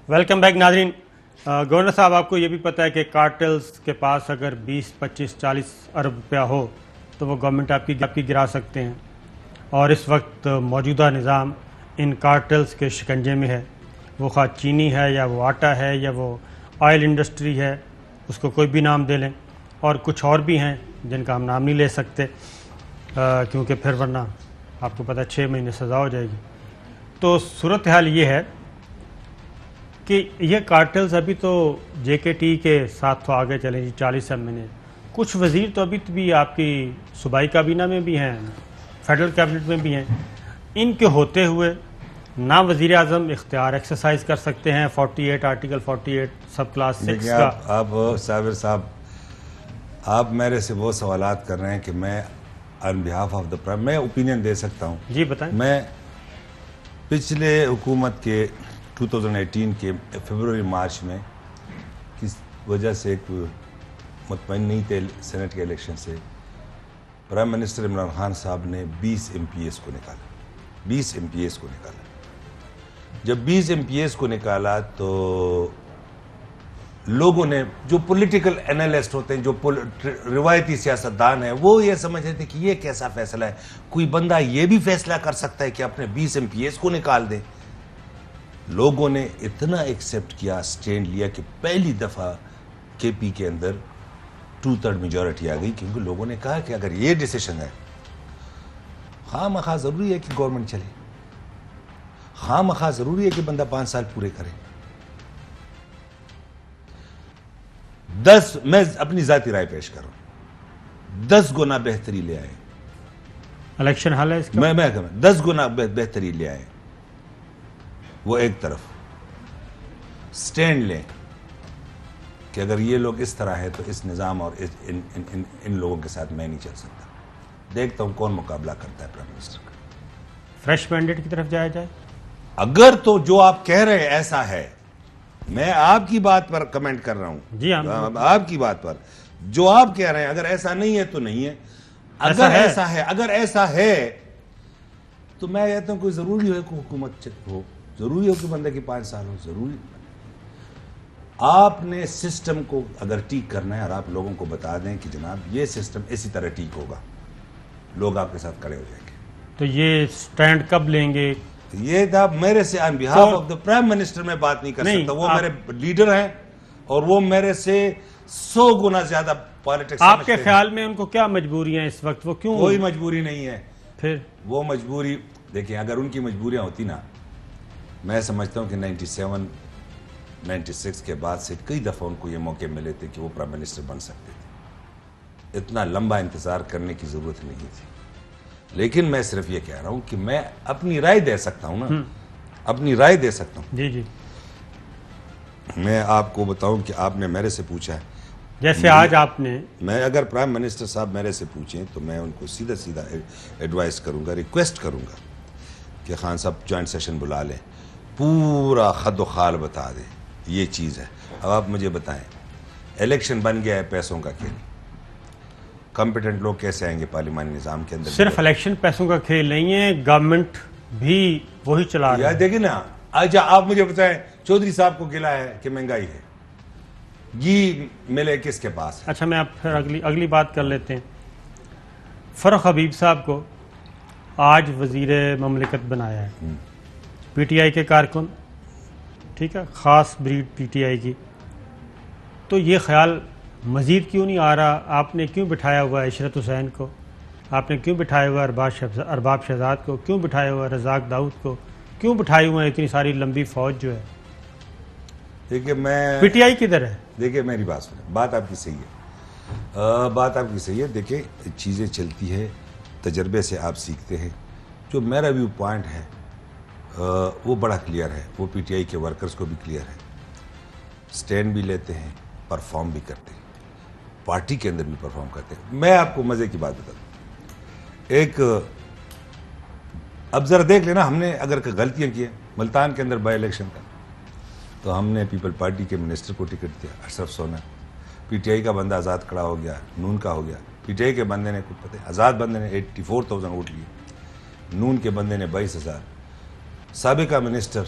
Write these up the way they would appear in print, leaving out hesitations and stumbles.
Welcome back नाज़रीन। Governor साहब, आपको ये भी पता है कि कार्टेल्स के पास अगर 20, 25, 40 अरब रुपया हो तो वो गवर्नमेंट आपकी गिरा सकते हैं, और इस वक्त मौजूदा निज़ाम इन कार्टेल्स के शिकंजे में है। वो खा चीनी है या वो आटा है या वो ऑयल इंडस्ट्री है, उसको कोई भी नाम दे लें, और कुछ और भी हैं जिनका हम नाम नहीं ले सकते क्योंकि फिर वरना आपको पता है 6 महीने सज़ा हो जाएगी। तो सूरत हाल ये है कि ये कार्टेल्स अभी तो JKT के साथ तो आगे चले जी 40 महीने। कुछ वज़ीर तो अभी भी आपकी सूबाई काबीना में भी हैं, फेडरल कैबिनेट में भी हैं। इनके होते हुए ना वज़ीर आज़म इख्तियार एक्सरसाइज कर सकते हैं 48 आर्टिकल 48 सब क्लास 6 का। आप साबिर साहब, आप मेरे से वो सवालात कर रहे हैं कि मैं on behalf of the prime मैं ओपिनियन दे सकता हूँ। जी बताएं। मैं पिछले हुकूमत के 2018 के फरवरी मार्च में किस वजह से एक मुतमईन नहीं थे सेनेट के इलेक्शन से, प्राइम मिनिस्टर इमरान खान साहब ने 20 MPs को निकाला। 20 MPs को निकाला। जब 20 MPs को निकाला तो लोगों ने, जो पॉलिटिकल एनालिस्ट होते हैं, जो रिवायती सियासतदान हैं, वो ये समझ रहे थे कि ये कैसा फैसला है, कोई बंदा ये भी फैसला कर सकता है कि अपने 20 MPs को निकाल दे। लोगों ने इतना एक्सेप्ट किया, स्टैंड लिया कि पहली दफ़ा KP के अंदर 2/3 मेजॉरिटी आ गई, क्योंकि लोगों ने कहा कि अगर ये डिसीजन है, खामखा ज़रूरी है कि गवर्नमेंट चले, खामखा ज़रूरी है कि बंदा 5 साल पूरे करे। 10 मैं अपनी ज़ाती राय पेश कर रहा हूं, 10 गुना बेहतरी ले आए। इलेक्शन हाल है इसका। मैं 10 गुना बेहतरी ले आए। वो एक तरफ स्टैंड लें कि अगर ये लोग इस तरह है तो इस निज़ाम और इन लोगों के साथ मैं नहीं चल सकता। देखता हूं कौन मुकाबला करता है प्राइम मिनिस्टर का। फ्रेश मैंडेट की तरफ जाया जाए अगर तो जो आप कह रहे हैं ऐसा है, मैं आपकी बात पर कमेंट कर रहा हूं। जी हाँ, आपकी बात पर जो आप कह रहे हैं, अगर ऐसा नहीं है तो नहीं है। अगर ऐसा है तो मैं कहता हूं कोई जरूरी हो कि हुकूमत हो, जरूरी हो कि बंदे की 5 साल हो, जरूरी। आपने सिस्टम को अगर ठीक करना है और आप लोगों को बता दें कि जनाब ये सिस्टम इसी तरह ठीक होगा, लोग आपके साथ खड़े हो जाएंगे। तो ये स्टैंड कब लेंगे? ये था मेरे से on behalf of the prime minister में बात नहीं कर सकता। वो मेरे लीडर हैं और वो मेरे से 100 गुना ज्यादा पॉलिटिक्स। आपके ख्याल में उनको क्या मजबूरियां इस वक्त? वो क्यों? कोई मजबूरी नहीं है। फिर वो मजबूरी देखिए, अगर उनकी मजबूरियां होती ना, मैं समझता हूं कि 97, 96 के बाद से कई दफा उनको ये मौके मिले थे कि वो प्राइम मिनिस्टर बन सकते थे। इतना लंबा इंतजार करने की जरूरत नहीं थी। लेकिन मैं सिर्फ ये कह रहा हूं कि मैं अपनी राय दे सकता हूं ना, अपनी राय दे सकता हूं। जी। मैं आपको बताऊं कि आपने मेरे से पूछा है, जैसे आज आपने, मैं अगर प्राइम मिनिस्टर साहब मेरे से पूछें तो मैं उनको सीधा सीधा एडवाइस करूंगा, रिक्वेस्ट करूंगा कि खान साहब जॉइंट सेशन बुला लें, पूरा खद खाल बता दें ये चीज़ है। अब आप मुझे बताएं, इलेक्शन बन गया है पैसों का खेल, कॉम्पिटेंट लोग कैसे आएंगे पार्लिमानी निज़ाम के अंदर? सिर्फ इलेक्शन पैसों का खेल नहीं है, गवर्नमेंट भी वही चला रही है। देखिए ना, अच्छा आप मुझे बताएं, चौधरी साहब को गिला है कि महंगाई है, घी मिले किसके पास है? अच्छा, मैं आप फिर अगली बात कर लेते हैं। फरख हबीब साहब को आज वजीर ममलिकत बनाया है PTI के कारकुन, ठीक है, ख़ास ब्रीड PTI की। तो ये ख्याल मज़ीद क्यों नहीं आ रहा? आपने क्यों बिठाया हुआ है इशरत हुसैन को? आपने क्यों बिठाया हुआ है अरबाब शहजाद को? क्यों बिठाया हुआ है रज़ाक दाऊद को? क्यों बिठाई हुए हैं इतनी सारी लंबी फौज जो है? देखिए, मैं PTI किधर है? देखिए मेरी बात सुने, बात आपकी सही है, बात आपकी सही है। देखिए चीज़ें चलती है, तजर्बे से आप सीखते हैं। जो मेरा व्यू पॉइंट है वो बड़ा क्लियर है, वो PTI के वर्कर्स को भी क्लियर है। स्टैंड भी लेते हैं, परफॉर्म भी करते हैं, पार्टी के अंदर भी परफॉर्म करते हैं। मैं आपको मज़े की बात बता दूं, एक अब ज़रा देख लेना, हमने अगर गलतियाँ की हैं मुल्तान के अंदर बाई इलेक्शन का, तो हमने पीपल पार्टी के मिनिस्टर को टिकट दिया, अशरफ सोना। PTI का बंदा आज़ाद खड़ा हो गया, नून का हो गया। PTI के बंदे ने, कुछ पता है, आज़ाद बंदे ने 84,000 वोट लिए, नून के बंदे ने 22,000। साबिका minister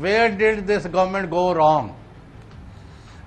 where did this government go wrong؟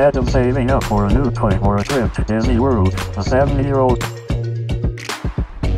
Instead of saving up for a new toy or a trip to Disney World, a 7-year-old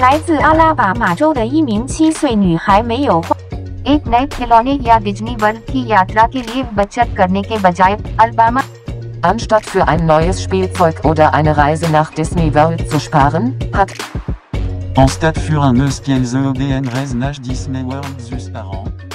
来自阿拉巴马州的一名7岁女孩没有花 एक नए खिलौने या डिज्नी वर्ल्ड की यात्रा के लिए बचत करने के बजाय Alabama Anstatt für ein neues Spielzeug oder eine Reise nach Disney World zu sparen, hat En stade für un eus qu'elles EDN Reznach Disney World zus par an.